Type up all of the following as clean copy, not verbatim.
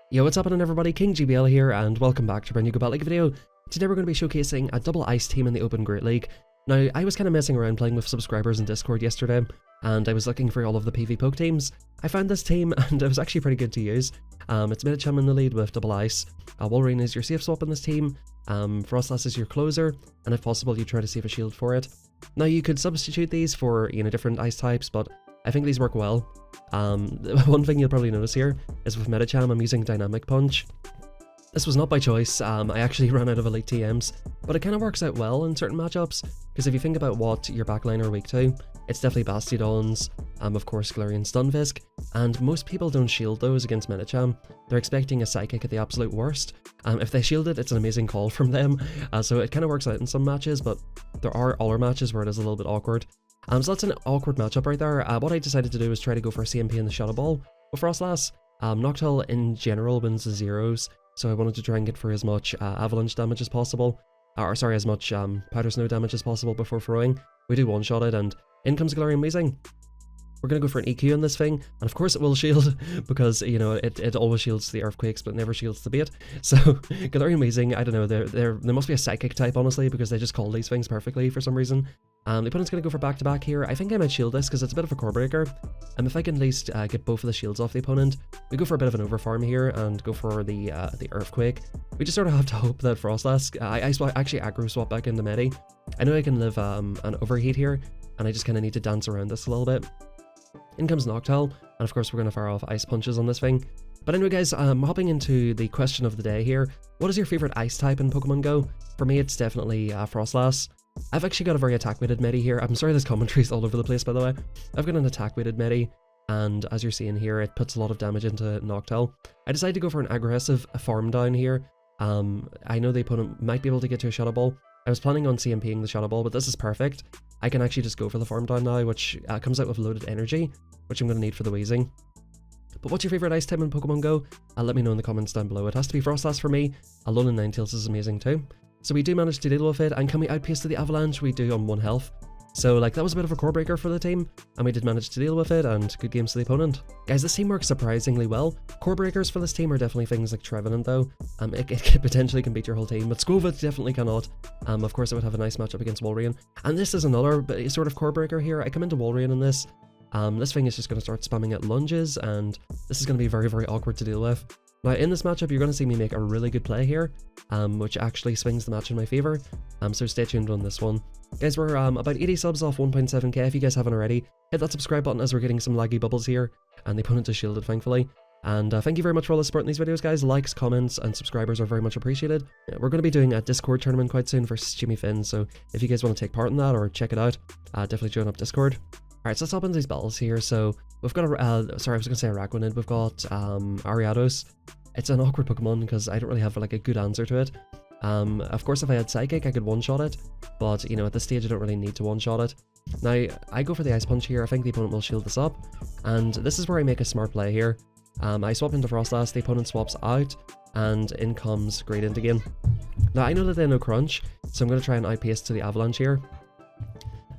Yo, what's happening everybody, King GBL here and welcome back to a brand new Go Battle League video. Today we're going to be showcasing a double ice team in the Open Great League. Now, I was kind of messing around playing with subscribers in Discord yesterday and I was looking for all of the PV Poke teams. I found this team and it was actually pretty good to use. It's Medicham in the lead with double ice. Walrein is your safe swap in this team. Froslass is your closer, and if possible you try to save a shield for it. Now you could substitute these for different ice types, but I think these work well. One thing you'll probably notice here is with Medicham I'm using Dynamic Punch. This was not by choice. I actually ran out of elite TMs, but it kind of works out well in certain matchups, because if you think about what your backline are weak to, it's definitely Bastiodons, of course Galarian Stunfisk, and most people don't shield those against Medicham. They're expecting a Psychic at the absolute worst. If they shield it, it's an amazing call from them, so it kind of works out in some matches, but there are other matches where it is a little bit awkward. So that's an awkward matchup right there. What I decided to do was try to go for a CMP in the Shadow Ball with Froslass. Noctowl in general wins the zeros, so I wanted to try and get for as much avalanche damage as possible, or sorry, as much powder snow damage as possible before throwing. We do one-shot it, and in comes Galarian Weezing. We're going to go for an EQ on this thing, and of course it will shield, because, it always shields the Earthquakes, but it never shields the bait. So, Galarian Weezing, I don't know, there must be a Psychic type, honestly, because they just call these things perfectly for some reason. The opponent's going to go for back-to-back here. I think I might shield this, because it's a bit of a core breaker. And if I can at least get both of the shields off the opponent, we go for a bit of an overfarm here, and go for the Earthquake. We just sort of have to hope that Froslass, I actually aggro swap back into Medi. I know I can live an overheat here, and I just kind of need to dance around this a little bit. In comes Noctowl, and of course we're going to fire off ice punches on this thing. But anyway guys, hopping into the question of the day here. What is your favourite ice type in Pokemon Go? For me it's definitely Froslass. I've actually got a very attack-weighted Medi here. I'm sorry this commentary's all over the place by the way. I've got an attack-weighted Medi, and as you're seeing here, it puts a lot of damage into Noctowl. I decided to go for an aggressive farm down here. I know the opponent might be able to get to a Shadow Ball. I was planning on CMPing the Shadow Ball, but this is perfect. I can actually just go for the farm down now, which comes out with loaded energy, which I'm going to need for the Weezing. But what's your favourite ice type in Pokemon Go? Let me know in the comments down below. It has to be Froslass for me. Alolan Ninetales is amazing too. So we do manage to deal with it, and can we outpace to the Avalanche? We do on 1 health. So that was a bit of a core breaker for the team, and we did manage to deal with it, and good games to the opponent. Guys, this team works surprisingly well. Core breakers for this team are definitely things like Trevenant though. It potentially can beat your whole team, but Skwovet definitely cannot. Of course it would have a nice matchup against Walrein. And this is another sort of core breaker here. I come into Walrein in this. This thing is just going to start spamming at lunges, and this is going to be very, very awkward to deal with. Now in this matchup you're going to see me make a really good play here, which actually swings the match in my favour, so stay tuned on this one. Guys, we're about 80 subs off 1.7k. If you guys haven't already, hit that subscribe button as we're getting some laggy bubbles here, and the opponent is shielded thankfully. And thank you very much for all the support in these videos guys. Likes, comments and subscribers are very much appreciated. We're going to be doing a Discord tournament quite soon versus Jimmy Finn, so if you guys want to take part in that or check it out, definitely join up Discord. Alright, so let's hop into these battles here. So we've got sorry, I was going to say Araquanid. We've got Ariados. It's an awkward Pokemon because I don't really have a good answer to it. Of course if I had Psychic I could one-shot it, but at this stage I don't really need to one-shot it. Now I go for the Ice Punch here. I think the opponent will shield this up, and this is where I make a smart play here. I swap into Froslass, the opponent swaps out, and in comes Gradient again. Now I know that they have no crunch, so I'm going to try and outpace to the Avalanche here.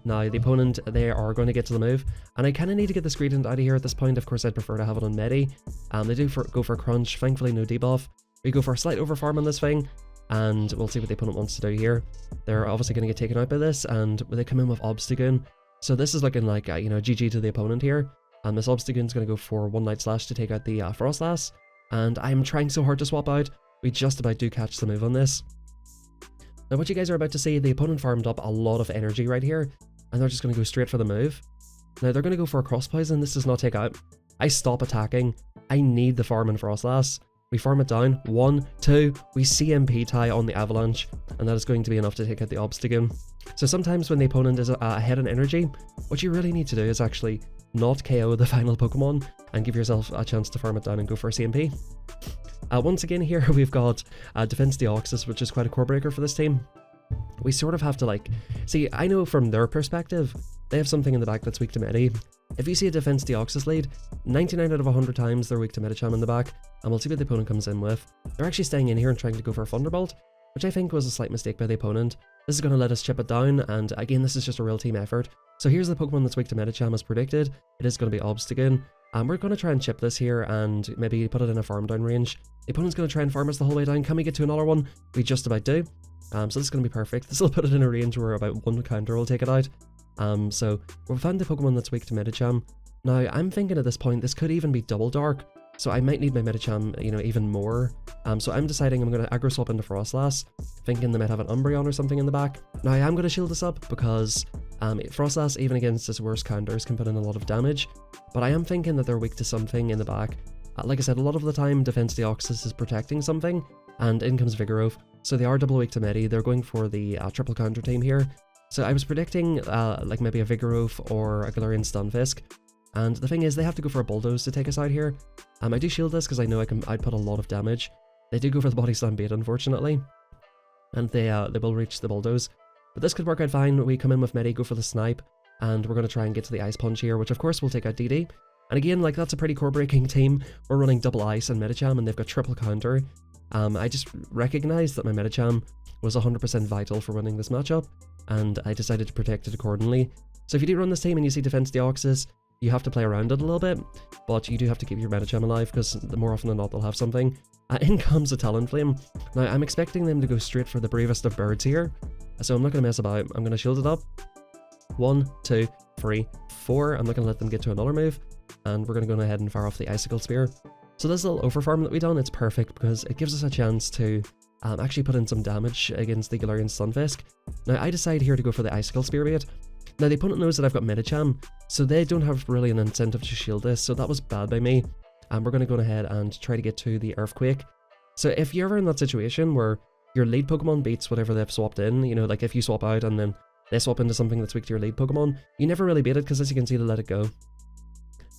Now the opponent, they are going to get to the move, and I kind of need to get this Gradient out of here at this point. Of course I'd prefer to have it on Medi. They do go for crunch, thankfully no debuff. We go for a slight overfarm on this thing, and we'll see what the opponent wants to do here. They're obviously going to get taken out by this, and they come in with Obstagoon. So this is looking like GG to the opponent here. And this Obstagoon's going to go for one Night Slash to take out the Froslass, and I'm trying so hard to swap out. We just about do catch the move on this. Now what you guys are about to see, the opponent farmed up a lot of energy right here, and they're just going to go straight for the move. Now they're going to go for a Cross Poison. This does not take out. I stop attacking. I need the farm in Froslass. We farm it down. 1, 2, we CMP tie on the Avalanche, and that is going to be enough to take out the Obstagoon. So sometimes when the opponent is ahead in energy, what you really need to do is actually not KO the final Pokemon and give yourself a chance to farm it down and go for a CMP. Once again here we've got Defense Deoxys, which is quite a core breaker for this team. We sort of have to see, I know from their perspective, they have something in the back that's weak to Medi. If you see a Defense Deoxys lead, 99 out of 100 times they're weak to Medicham in the back, and we'll see what the opponent comes in with. They're actually staying in here and trying to go for a Thunderbolt, which I think was a slight mistake by the opponent. This is going to let us chip it down, and again this is just a real team effort. So here's the Pokemon that's weak to Medicham as predicted. It is going to be Obstagoon. We're going to try and chip this here and maybe put it in a farm down range. The opponent's going to try and farm us the whole way down. Can we get to another one? We just about do. So this is going to be perfect. This will put it in a range where about one counter will take it out. So we've found the Pokemon that's weak to Medicham. Now, I'm thinking at this point, this could even be double dark. So I might need my Medicham, you know, even more. So I'm deciding I'm going to aggro swap into Froslass, thinking they might have an Umbreon or something in the back. Now I am going to shield this up because Froslass, even against its worst counters, can put in a lot of damage. But I am thinking that they're weak to something in the back. Like I said, a lot of the time Defense Deoxys is protecting something, and in comes Vigoroth. So they are double weak to Medi. They're going for the triple counter team here. So I was predicting like maybe a Vigoroth or a Galarian Stunfisk. And the thing is, they have to go for a Bulldoze to take us out here. I do shield this because I know I'd put a lot of damage. They do go for the Body Slam bait, unfortunately. And they will reach the Bulldoze. But this could work out fine. We come in with Medi, go for the Snipe, and we're going to try and get to the Ice Punch here, which of course will take out DD. And again, like, that's a pretty core-breaking team. We're running double Ice and Medicham, and they've got triple counter. I just recognized that my Medicham was 100% vital for winning this matchup, and I decided to protect it accordingly. So if you do run this team and you see Defense Deoxys, you have to play around it a little bit, but you do have to keep your Medicham alive, because more often than not they'll have something. In comes a Talonflame. Now I'm expecting them to go straight for the bravest of birds here, so I'm not going to mess about. I'm going to shield it up. 1, 2, 3, 4. I'm not going to let them get to another move, and we're going to go ahead and fire off the Icicle Spear. So this little overfarm that we done, it's perfect because it gives us a chance to actually put in some damage against the Galarian Stunfisk. Now I decide here to go for the Icicle Spear bait. Now the opponent knows that I've got Medicham, so they don't have really an incentive to shield this, so that was bad by me. And we're going to go ahead and try to get to the Earthquake. So if you're ever in that situation where your lead Pokemon beats whatever they've swapped in, you know, like if you swap out and then they swap into something that's weak to your lead Pokemon, you never really beat it because, as you can see, they let it go.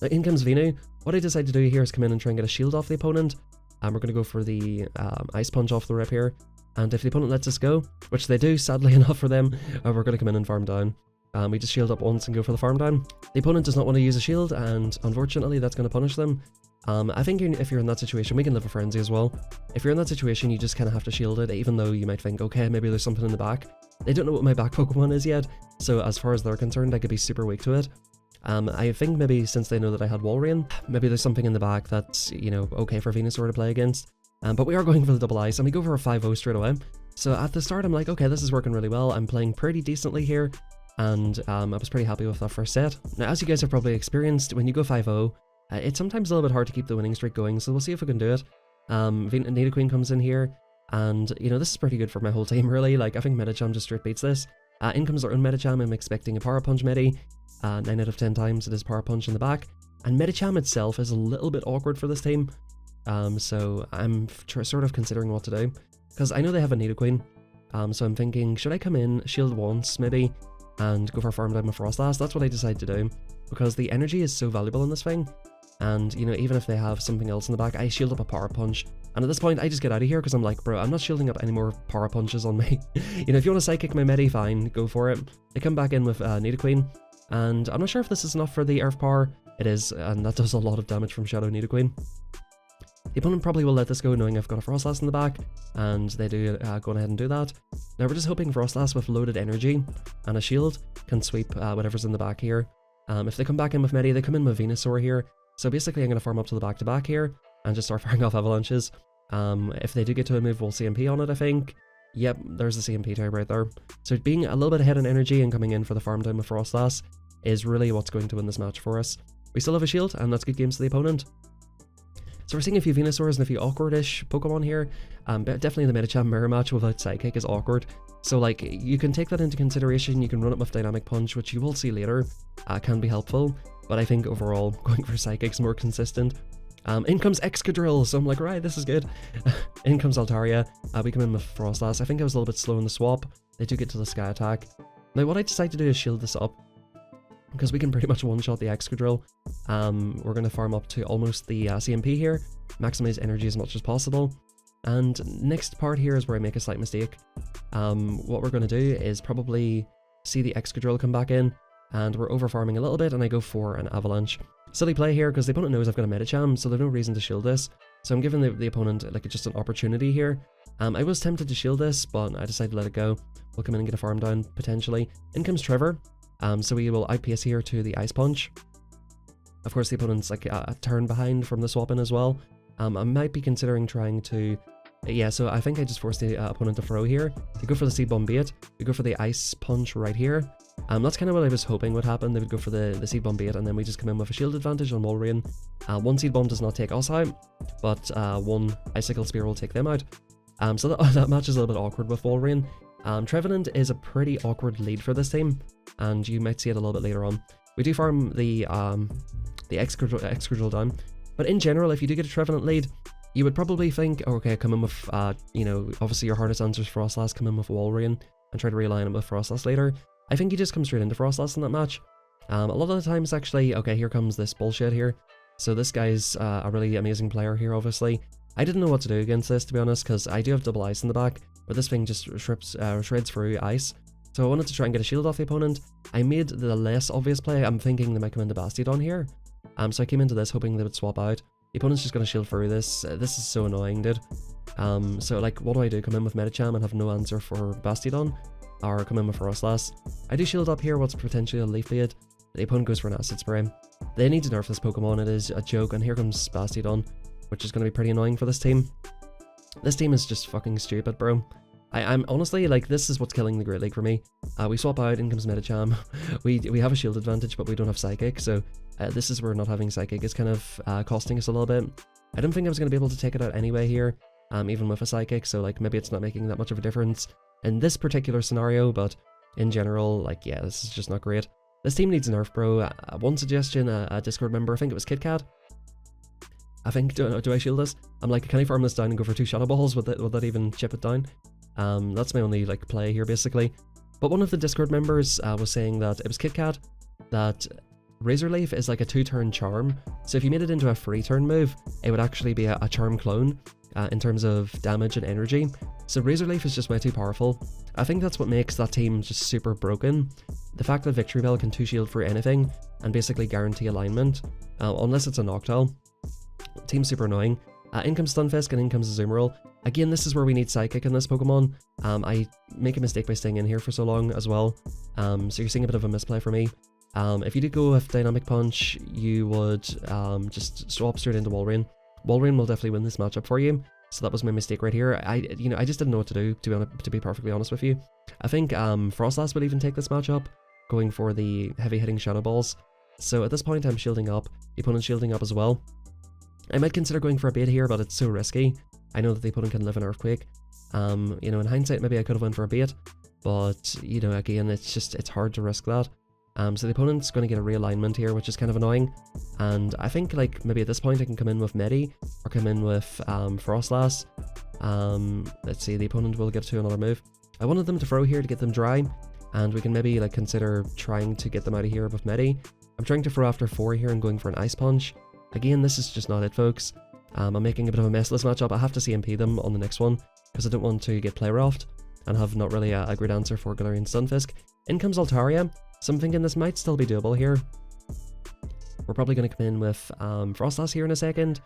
Now in comes Venu. What I decide to do here is come in and try and get a shield off the opponent. And we're going to go for the Ice Punch off the rip here. And if the opponent lets us go, which they do, sadly enough for them, we're going to come in and farm down. We just shield up once and go for the farm down. The opponent does not want to use a shield, and unfortunately that's going to punish them. I think if you're in that situation, we can live a frenzy as well. If you're in that situation, you just kind of have to shield it, even though you might think, okay, maybe there's something in the back. They don't know what my back Pokemon is yet, so as far as they're concerned, I could be super weak to it. I think maybe since they know that I had Walrein, maybe there's something in the back that's, you know, okay for Venusaur to play against. But we are going for the double ice, and we go for a 5-0 straight away. So at the start, I'm like, okay, this is working really well. I'm playing pretty decently here, and I was pretty happy with that first set. Now, as you guys have probably experienced, when you go 5-0, it's sometimes a little bit hard to keep the winning streak going, so we'll see if we can do it. Nidoqueen comes in here, and, you know, this is pretty good for my whole team, really. Like, I think Medicham just straight beats this. In comes our own Medicham. I'm expecting a Power Punch Medi. 9 out of 10 times it is Power Punch in the back. And Medicham itself is a little bit awkward for this team. So I'm sort of considering what to do. Because I know they have a Nidoqueen. So I'm thinking, should I come in, shield once, maybe, and go for a farm down with Froslass? That's what I decided to do. Because the energy is so valuable in this thing. And, you know, even if they have something else in the back, I shield up a Power Punch. And at this point, I just get out of here because I'm like, bro, I'm not shielding up any more Power Punches on me. You know, if you want to Psychic my Medi, fine, go for it. I come back in with Nidoqueen. And I'm not sure if this is enough for the Earth Power. It is, and that does a lot of damage from Shadow Nidoqueen. The opponent probably will let this go knowing I've got a Froslass in the back, and they do go ahead and do that. Now we're just hoping Froslass with loaded energy and a shield can sweep whatever's in the back here. If they come back in with Medi, they come in with Venusaur here. So basically I'm going to farm up to the back-to-back here and just start firing off avalanches. If they do get to a move, we'll CMP on it, I think. Yep, there's the CMP type right there. So being a little bit ahead in energy and coming in for the farm down with Froslass is really what's going to win this match for us. We still have a shield, and that's good games to the opponent. So we're seeing a few Venusaurs and a few awkward-ish Pokemon here. But definitely the Medicham Mirror match without Psychic is awkward. So like, you can take that into consideration. You can run it with Dynamic Punch, which you will see later can be helpful. But I think overall, going for Psychic's more consistent. In comes Excadrill, so I'm like, right, this is good. In comes Altaria. We come in with Froslass. I think I was a little bit slow in the swap. They do get to the Sky Attack. Now what I decide to do is shield this up, because we can pretty much one-shot the Excadrill. We're going to farm up to almost the CMP here, maximize energy as much as possible. And next part here is where I make a slight mistake. What we're going to do is probably see the Excadrill come back in, and we're over-farming a little bit, and I go for an Avalanche. Silly play here, because the opponent knows I've got a Medicham, so there's no reason to shield this. So I'm giving the opponent like just an opportunity here. I was tempted to shield this, but I decided to let it go. We'll come in and get a farm down, potentially. In comes Trevor. So we will outpace here to the Ice Punch. Of course, the opponent's like a turn behind from the swap in as well. I might be considering trying to... Yeah, so I think I just forced the opponent to throw here. They go for the Seed Bomb Bait. We go for the Ice Punch right here. That's kind of what I was hoping would happen. They would go for the Seed Bomb Bait, and then we just come in with a shield advantage on Walrein. One Seed Bomb does not take us out, but one Icicle Spear will take them out. So that match is a little bit awkward with Walrein. Trevenant is a pretty awkward lead for this team, and you might see it a little bit later on. We do farm the Excadrill down, but in general, if you do get a Trevenant lead, you would probably think, oh, okay, come in with, you know, obviously your hardest answer is Froslass, come in with Walrein, and try to realign it with Froslass later. I think you just come straight into Froslass in that match. A lot of the times, actually, okay, here comes this bullshit here. So this guy's a really amazing player here, obviously. I didn't know what to do against this, to be honest, because I do have double ice in the back, but this thing just shreds through ice. So I wanted to try and get a shield off the opponent. I made the less obvious play. I'm thinking they might come into Bastiodon here. So I came into this hoping they would swap out. The opponent's just going to shield through this. This is so annoying, dude. So, like, what do? Come in with Medicham and have no answer for Bastiodon? Or come in with Froslass? I do shield up here what's potentially a Leaf Blade. The opponent goes for an Acid Spray. They need to nerf this Pokemon. It is a joke. And here comes Bastiodon, which is going to be pretty annoying for this team. This team is just fucking stupid, bro. I'm honestly, like, this is what's killing the Great League for me. We swap out, in comes Medicham. we have a shield advantage, but we don't have Psychic, so this is where not having Psychic is kind of costing us a little bit. I don't think I was going to be able to take it out anyway here, even with a Psychic, so, like, maybe it's not making that much of a difference in this particular scenario, but in general, like, yeah, this is just not great. This team needs a nerf, bro. One suggestion, a Discord member, I think it was KitKat. I think, do I shield this? I'm like, can I farm this down and go for 2 Shadow Balls? Would that even chip it down? That's my only, like, play here, basically. But one of the Discord members was saying that it was KitKat, that Razor Leaf is like a 2-turn charm. So if you made it into a 3-turn move, it would actually be a charm clone in terms of damage and energy. So Razor Leaf is just way too powerful. I think that's what makes that team just super broken. The fact that Victory Bell can 2-shield for anything and basically guarantee alignment, unless it's a Noctowl. Team's super annoying. In comes Stunfisk and in comes Azumarill. Again, this is where we need Psychic in this Pokemon. I make a mistake by staying in here for so long as well. So you're seeing a bit of a misplay for me. If you did go with Dynamic Punch, you would just swap straight into Walrein. Walrein will definitely win this matchup for you. So that was my mistake right here. I just didn't know what to do, to be perfectly honest with you. I think Froslass would even take this matchup, going for the heavy-hitting Shadow Balls. So at this point, I'm shielding up. The opponent's shielding up as well. I might consider going for a bait here, but it's so risky. I know that the opponent can live an Earthquake. In hindsight, maybe I could have went for a bait, but, again, it's hard to risk that. So the opponent's going to get a realignment here, which is kind of annoying. And I think, like, maybe at this point I can come in with Medi, or come in with Froslass. Let's see, the opponent will get to another move. I wanted them to throw here to get them dry, and we can maybe, like, consider trying to get them out of here with Medi. I'm trying to throw after 4 here and going for an Ice Punch. Again, this is just not it, folks. I'm making a bit of a mess of this matchup. I have to CMP them on the next one, because I don't want to get play roughed and have not really a great answer for Galarian Stunfisk. In comes Altaria, so I'm thinking this might still be doable here. We're probably going to come in with Froslass here in a second,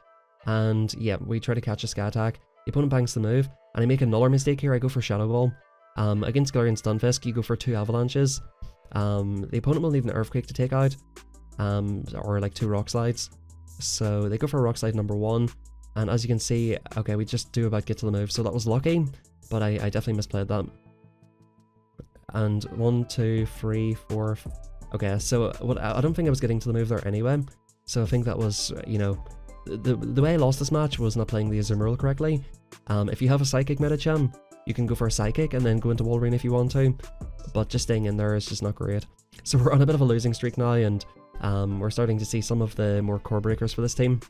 and yeah, we try to catch a Sky Attack. The opponent banks the move, and I make another mistake here. I go for Shadow Ball. Against Galarian Stunfisk, you go for 2 Avalanches. The opponent will need an Earthquake to take out, or like 2 Rock Slides. So they go for Rock Slide number 1, and as you can see, okay, we just do about get to the move, so that was lucky, but I definitely misplayed that. And 1, 2, 3, 4, okay, so I don't think I was getting to the move there anyway, so I think that was, the way I lost this match was not playing the Azumarill correctly. If you have a Psychic Medicham, you can go for a Psychic and then go into Walrein if you want to, but just staying in there is just not great. So we're on a bit of a losing streak now, and we're starting to see some of the more core breakers for this team.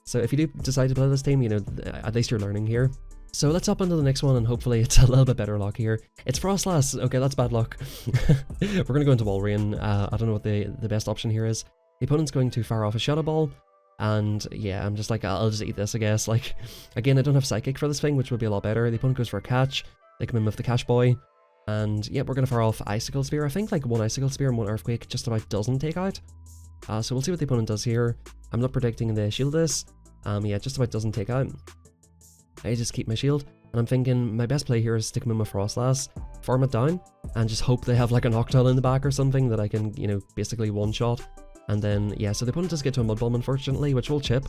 So if you do decide to play this team, at least you're learning here. So let's hop into the next one, and hopefully it's a little bit better luck here. It's Froslass. Okay, that's bad luck. We're going to go into Walrein. I don't know what the best option here is. The opponent's going to fire off a Shadow Ball, and yeah, I'm just like, I'll just eat this, I guess. Like, again, I don't have Psychic for this thing, which would be a lot better. The opponent goes for a catch. They come in with the Cash Boy, and yeah, we're going to fire off Icicle Spear. I think like 1 Icicle Spear and 1 Earthquake just about doesn't take out. So we'll see what the opponent does here. I'm not predicting the shield this. Yeah, just about doesn't take out. I just keep my shield, and I'm thinking my best play here is stick him in with Froslass, farm it down, and just hope they have like a Noctowl in the back or something that I can, basically one-shot. And then, yeah, so the opponent does get to a Mud Bomb, unfortunately, which will chip,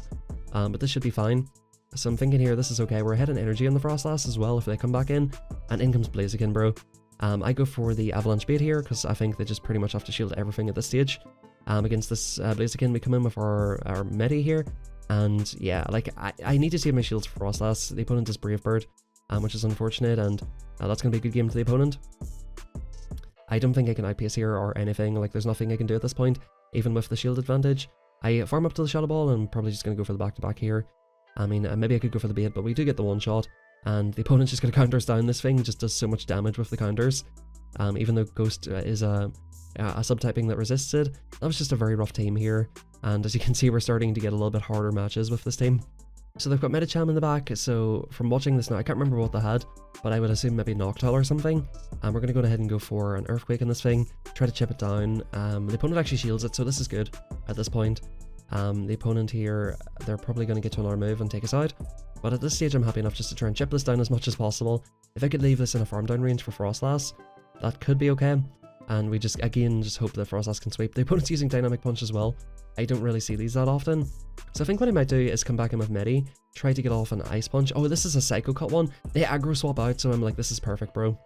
but this should be fine. So I'm thinking here, this is okay. We're ahead in energy on the Froslass as well if they come back in, and in comes Blaziken, bro. I go for the Avalanche bait here, because I think they just pretty much have to shield everything at this stage. Against this Blaziken, we come in with our Medi here, and yeah, like, I need to save my shields for Froslass. The opponent is Brave Bird, which is unfortunate, and that's going to be a good game to the opponent. I don't think I can outpace here or anything, like there's nothing I can do at this point, even with the shield advantage. I farm up to the Shadow Ball, and I'm probably just going to go for the back-to-back here. I mean, maybe I could go for the bait, but we do get the one shot, and the opponent's just going to counter us down. This thing just does so much damage with the counters, even though Ghost is a subtyping that resists it. That was just a very rough team here, and as you can see, we're starting to get a little bit harder matches with this team. So they've got Medicham in the back, so from watching this now, I can't remember what they had, but I would assume maybe Noctowl or something. We're going to go ahead and go for an Earthquake in this thing, try to chip it down. The opponent actually shields it, so this is good at this point. The opponent here, they're probably going to get to another move and take us out, but at this stage I'm happy enough just to try and chip this down as much as possible. If I could leave this in a farm down range for Froslass, that could be okay, and we just, again, just hope that Froslass can sweep. The opponent's using Dynamic Punch as well. I don't really see these that often, so I think what I might do is come back in with Medi, try to get off an Ice Punch. Oh, this is a Psycho Cut one. They aggro swap out, so I'm like, this is perfect, bro.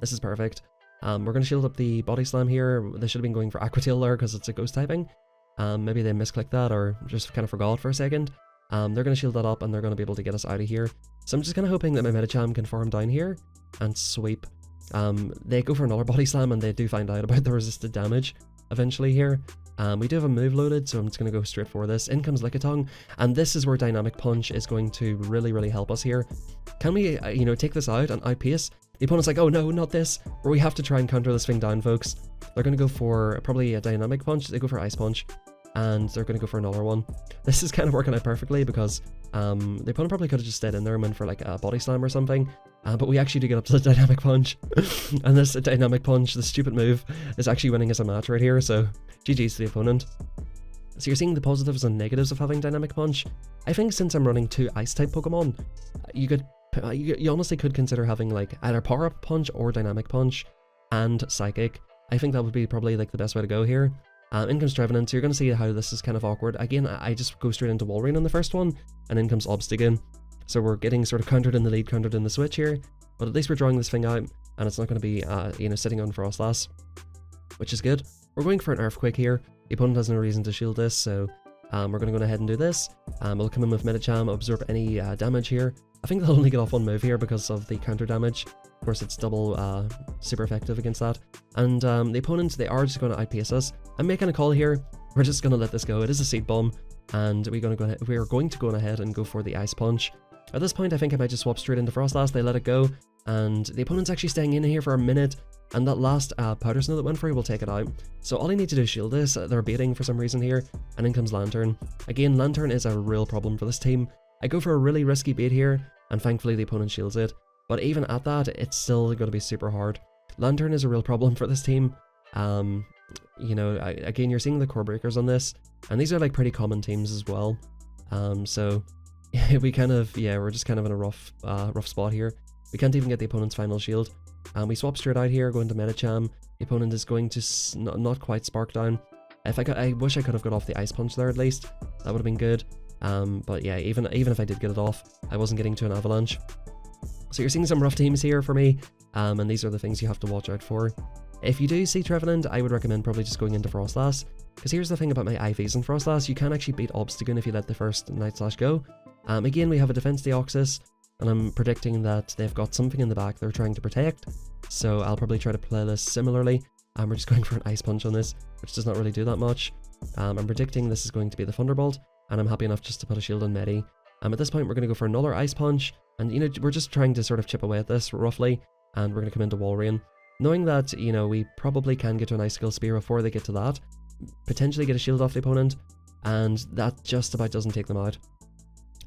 This is perfect. We're going to shield up the Body Slam here. They should have been going for Aqua Tail there because it's a Ghost typing. Maybe they misclicked that or just kind of forgot for a second. They're going to shield that up, and they're going to be able to get us out of here. So I'm just kind of hoping that my Medicham can farm down here and sweep. They go for another Body Slam, and they do find out about the resisted damage eventually here. We do have a move loaded, so I'm just going to go straight for this. In comes Lickitung, and this is where Dynamic Punch is going to really help us here. Can we, take this out and outpace? The opponent's like, oh no, not this, where we have to try and counter this thing down, folks. They're going to go for probably a Dynamic Punch. They go for Ice Punch, and they're going to go for another one. This is kind of working out perfectly because the opponent probably could have just stayed in there and went for like a Body Slam or something. But we actually do get up to the Dynamic Punch, and this Dynamic Punch, the stupid move, is actually winning us a match right here, so GG's to the opponent. So you're seeing the positives and negatives of having Dynamic Punch. I think since I'm running 2 Ice-type Pokemon, you honestly could consider having like either Power-Up Punch or Dynamic Punch and Psychic. I think that would be probably like the best way to go here. In comes Trevenant, so you're going to see how this is kind of awkward. Again, I just go straight into Walrein on the first one, and in comes Obstagoon. So we're getting sort of countered in the lead, countered in the switch here, but at least we're drawing this thing out, and it's not going to be, sitting on Froslass, which is good. We're going for an Earthquake here. The opponent has no reason to shield this, so we're going to go ahead and do this. We'll come in with Medicham, absorb any damage here. I think they'll only get off one move here because of the counter damage. Of course, it's double super effective against that. And the opponents, they are just going to outpace us. I'm making a call here. We're just going to let this go. It is a Seed Bomb, and we're going to go ahead and go for the Ice Punch. At this point, I think I might just swap straight into Froslass. They let it go, and the opponent's actually staying in here for a minute, and that last Powder Snow that went free will take it out. So all I need to do is shield this. They're baiting for some reason here, and in comes Lantern. Again, Lantern is a real problem for this team. I go for a really risky bait here, and thankfully the opponent shields it, but even at that, it's still going to be super hard. Lantern is a real problem for this team. Again, you're seeing the core breakers on this, and these are like pretty common teams as well. So we kind of, we're just kind of in a rough spot here. We can't even get the opponent's final shield. We swap straight out here, going to Medicham. The opponent is going to not quite Spark down. I wish I could have got off the Ice Punch there at least. That would have been good. But yeah, even if I did get it off, I wasn't getting to an Avalanche. So you're seeing some rough teams here for me, and these are the things you have to watch out for. If you do see Trevenant, I would recommend probably just going into Froslass, because here's the thing about my IVs in Froslass, you can actually beat Obstagoon if you let the first Night Slash go. Again, we have a Defense Deoxys, and I'm predicting that they've got something in the back they're trying to protect, so I'll probably try to play this similarly. We're just going for an Ice Punch on this, which does not really do that much. I'm predicting this is going to be the Thunderbolt, and I'm happy enough just to put a shield on Medi. At this point, we're going to go for another Ice Punch, and we're just trying to sort of chip away at this roughly, and we're going to come into Walrein. Knowing that, we probably can get to an Icicle Spear before they get to that, potentially get a shield off the opponent, and that just about doesn't take them out.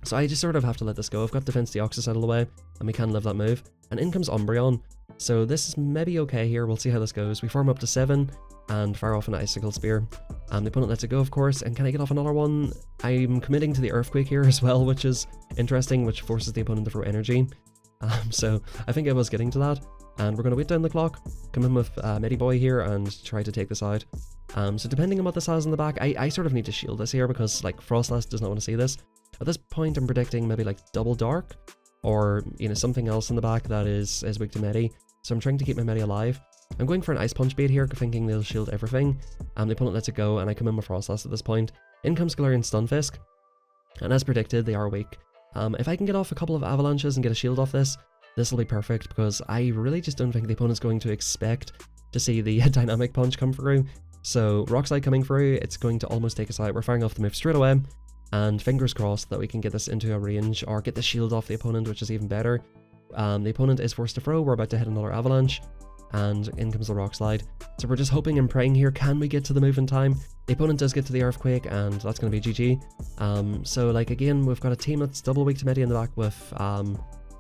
So I just sort of have to let this go. I've got Defense Deoxys out of the way, and we can live that move. And in comes Umbreon. So this is maybe okay here. We'll see how this goes. We farm up to 7, and fire off an Icicle Spear. The opponent lets it go, of course, and can I get off another one? I'm committing to the Earthquake here as well, which is interesting, which forces the opponent to throw energy. So I think I was getting to that. and we're going to wait down the clock, come in with Midi Boy here and try to take this out. So depending on what this has in the back, I sort of need to shield this here because like Froslass does not want to see this. At this point I'm predicting maybe like double dark, or you know, something else in the back that is weak to Midi. So I'm trying to keep my Midi alive. I'm going for an Ice Punch bait here, thinking they'll shield everything. The opponent lets it go, and I come in with Froslass at this point. In comes Galarian Stunfisk, and as predicted, they are weak. If I can get off a couple of avalanches and get a shield off this will be perfect, because I really just don't think the opponent's going to expect to see the Dynamic Punch come through. So Rock Slide coming through, it's going to almost take us out. We're firing off the move straight away, and fingers crossed that we can get this into a range, or get the shield off the opponent, which is even better. The opponent is forced to throw, we're about to hit another avalanche, and in comes the Rock Slide. So we're just hoping and praying here, can we get to the move in time? The opponent does get to the Earthquake, and that's going to be GG. So like again, we've got a team that's double weak to Midi in the back with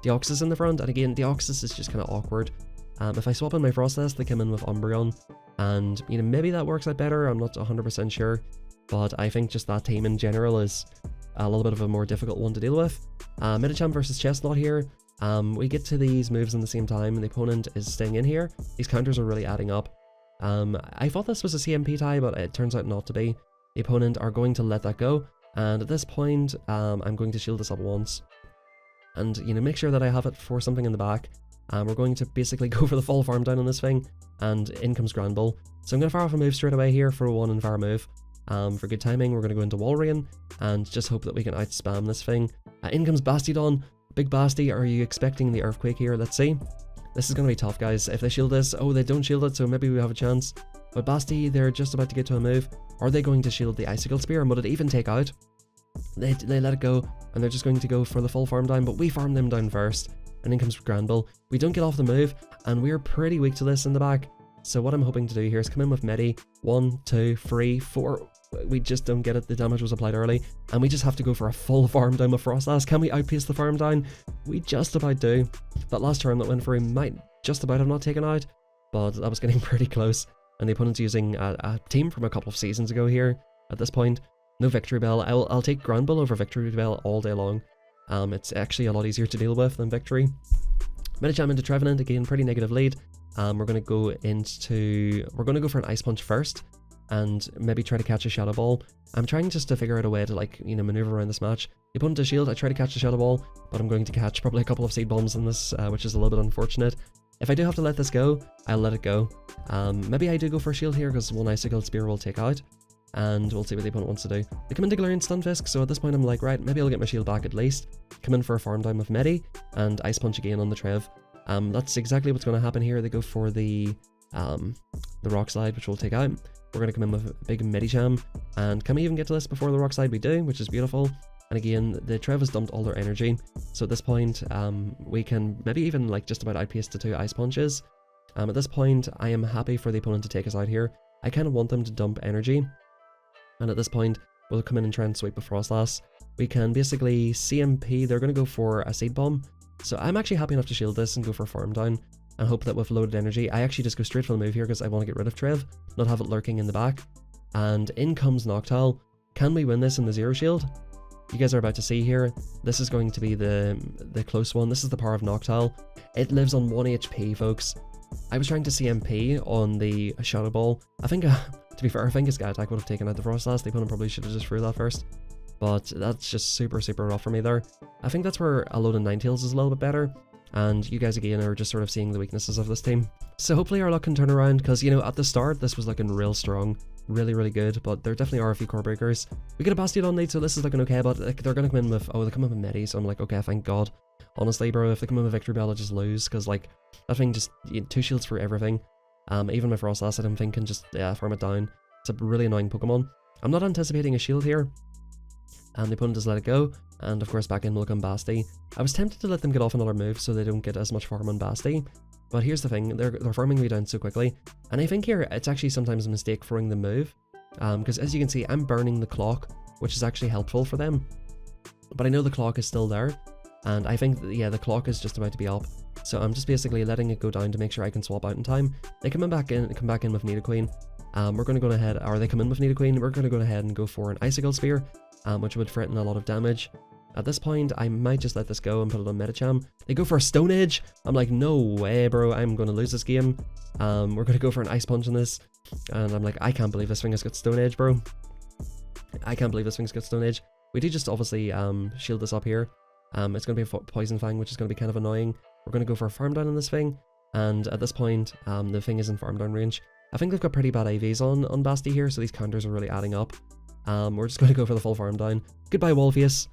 Deoxys in the front, and again, Deoxys is just kind of awkward. If I swap in my Froslass, they come in with Umbreon, and you know, maybe that works out better, I'm not 100% sure, but I think just that team in general is a little bit of a more difficult one to deal with. Medicham versus Chestnut here. We get to these moves in the same time, and the opponent is staying in here. These counters are really adding up. I thought this was a CMP tie, but it turns out not to be. The opponent are going to let that go, and at this point, I'm going to shield this up once. And, you know, make sure that I have it for something in the back. We're going to basically go for the full farm down on this thing, and in comes Granbull. So I'm going to fire off a move straight away here for a 1 and fire move. For good timing, we're going to go into Walrein, and just hope that we can out-spam this thing. In comes Bastiodon. Big Basti, are you expecting the Earthquake here? Let's see. This is going to be tough, guys. If they shield this, oh, they don't shield it, so maybe we have a chance. But Basti, they're just about to get to a move. Are they going to shield the Icicle Spear, and would it even take out? They let it go, and they're just going to go for the full farm down, but we farm them down first. And in comes Granbull. We don't get off the move, and we're pretty weak to this in the back. So what I'm hoping to do here is come in with Midi. 1, 2, 3, 4. We just don't get it. The damage was applied early, and we just have to go for a full farm down with Froslass. Can we outpace the farm down? We just about do. That last turn that went through might just about have not taken out, but that was getting pretty close. And the opponent's using a team from a couple of seasons ago here at this point. No Victory Bell. I'll take Granbull over Victory Bell all day long. It's actually a lot easier to deal with than Victory. Medicham into Trevenant, again, pretty negative lead. We're going to go for an Ice Punch first, and maybe try to catch a Shadow Ball. I'm trying just to figure out a way to, like, you know, maneuver around this match. The opponent does shield, I try to catch a Shadow Ball, but I'm going to catch probably a couple of Seed Bombs in this, which is a little bit unfortunate. If I do have to let this go, I'll let it go. Maybe I do go for a shield here, because one Icicle Spear will take out, and we'll see what the opponent wants to do. They come into Galarian Stunfisk, so at this point I'm like, right, maybe I'll get my shield back at least. Come in for a farm down with Midi, and Ice Punch again on the Trev. That's exactly what's going to happen here. They go for the Rock Slide, which we'll take out. We're going to come in with a big Medicham, and can we even get to this before the Rock Slide? We do, which is beautiful. And again, the Trev has dumped all their energy, so at this point, we can maybe even like just about outpace the 2 Ice Punches. At this point, I am happy for the opponent to take us out here. I kind of want them to dump energy, and at this point, we'll come in and try and sweep with Froslass. We can basically CMP, they're going to go for a Seed Bomb, so I'm actually happy enough to shield this and go for a farm down, and hope that with loaded energy, I actually just go straight for the move here because I want to get rid of Trev, not have it lurking in the back. And in comes Noctowl. Can we win this in the Zero Shield? You guys are about to see here. This is going to be the close one. This is the power of Noctowl. It lives on 1 HP, folks. I was trying to CMP on the Shadow Ball. I think, to be fair, I think his Sky Attack would have taken out the Froslass. The opponent probably should have just threw that first. But that's just super, super rough for me there. I think that's where a load of Ninetales is a little bit better. And you guys again are just sort of seeing the weaknesses of this team. So hopefully our luck can turn around, because, you know, at the start this was looking real strong, really, really good, but there definitely are a few core breakers. We get a Bastiodon lead, so this is looking okay, but like, they're going to come in with, oh, they come in with Midi, so I'm like, okay, thank God. Honestly, bro, if they come in with Victory Bell, I'll just lose, because like, that thing just, 2 shields for everything. Even my Froslass, I'm thinking just farm it down. It's a really annoying Pokemon. I'm not anticipating a shield here. And the opponent just let it go, and of course back in will come Basti. I was tempted to let them get off another move so they don't get as much farm on Basti, but here's the thing, they're farming me down so quickly, and I think here it's actually sometimes a mistake throwing the move, because as you can see I'm burning the clock, which is actually helpful for them, but I know the clock is still there, and I think, yeah, the clock is just about to be up, so I'm just basically letting it go down to make sure I can swap out in time. They come back in with Nidoqueen. We're going to go ahead, or they come in with Nidoqueen, we're going to go ahead and go for an Icicle Spear, which would threaten a lot of damage. At this point, I might just let this go and put it on Metacham. They go for a Stone Edge. I'm like, no way, bro. I'm going to lose this game. We're going to go for an Ice Punch in this. And I'm like, I can't believe this thing has got Stone Edge, bro. I can't believe this thing's got Stone Edge. We do just obviously shield this up here. It's going to be a Poison Fang, which is going to be kind of annoying. We're going to go for a Farm Down on this thing. And at this point, the thing is in Farm Down range. I think they've got pretty bad AVs on Basti here, so these counters are really adding up. We're just going to go for the full Farm Down. Goodbye, Wolfius.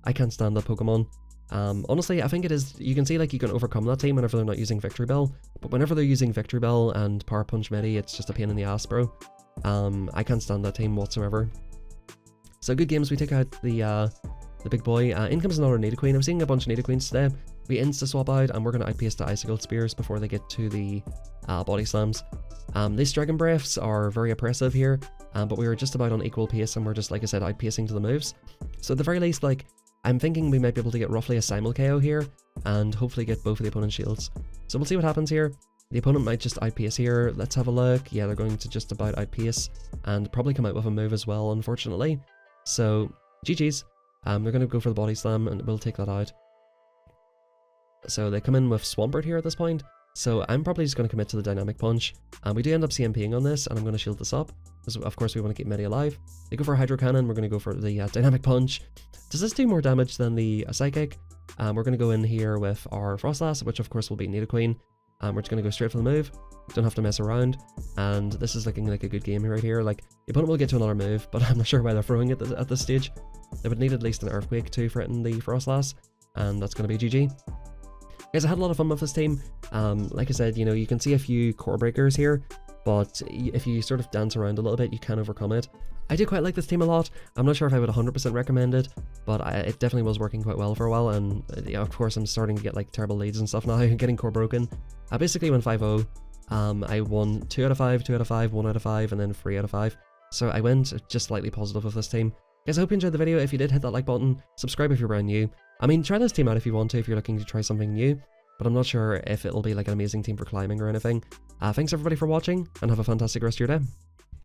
I can't stand that Pokemon. Honestly, I think it is, you can see like you can overcome that team whenever they're not using Victory Bell, but whenever they're using Victory Bell and Power Punch Medi, it's just a pain in the ass, bro. I can't stand that team whatsoever. So good games, we take out the big boy. In comes another Nidoqueen. I'm seeing a bunch of Nidoqueens today. We insta swap out and we're going to outpace the Icicle Spears before they get to the Body Slams. These Dragon Breaths are very oppressive here, but we were just about on equal pace and we're just, like I said, outpacing to the moves. So at the very least, like, I'm thinking we might be able to get roughly a simul KO here and hopefully get both of the opponent's shields. So we'll see what happens here. The opponent might just outpace here. Let's have a look. Yeah, they're going to just about outpace and probably come out with a move as well, unfortunately. So, GG's. They're going to go for the Body Slam and we'll take that out. So they come in with Swampert here at this point. So I'm probably just going to commit to the Dynamic Punch. And we do end up CMPing on this and I'm going to shield this up. Because of course we want to keep Medi alive. They go for Hydro Cannon, we're going to go for the Dynamic Punch. Does this do more damage than the Psychic? We're going to go in here with our Froslass, which of course will be Nidoqueen. We're just going to go straight for the move. Don't have to mess around. And this is looking like a good game right here. Like, the opponent will get to another move, but I'm not sure why they're throwing it at this stage. They would need at least an Earthquake to threaten the Froslass. And that's going to be GG. Guys, I had a lot of fun with this team. Like I said, you know, you can see a few core breakers here, but if you sort of dance around a little bit, you can overcome it. I do quite like this team a lot. I'm not sure if I would 100% recommend it, but it definitely was working quite well for a while, and yeah, of course I'm starting to get like terrible leads and stuff now, getting core broken. I basically went 5-0. I won 2 out of 5, 2 out of 5, 1 out of 5, and then 3 out of 5. So I went just slightly positive with this team. Guys, I hope you enjoyed the video. If you did, hit that like button, subscribe if you're brand new. I mean, try this team out if you want to, if you're looking to try something new, but I'm not sure if it'll be like an amazing team for climbing or anything. Thanks everybody for watching, and have a fantastic rest of your day.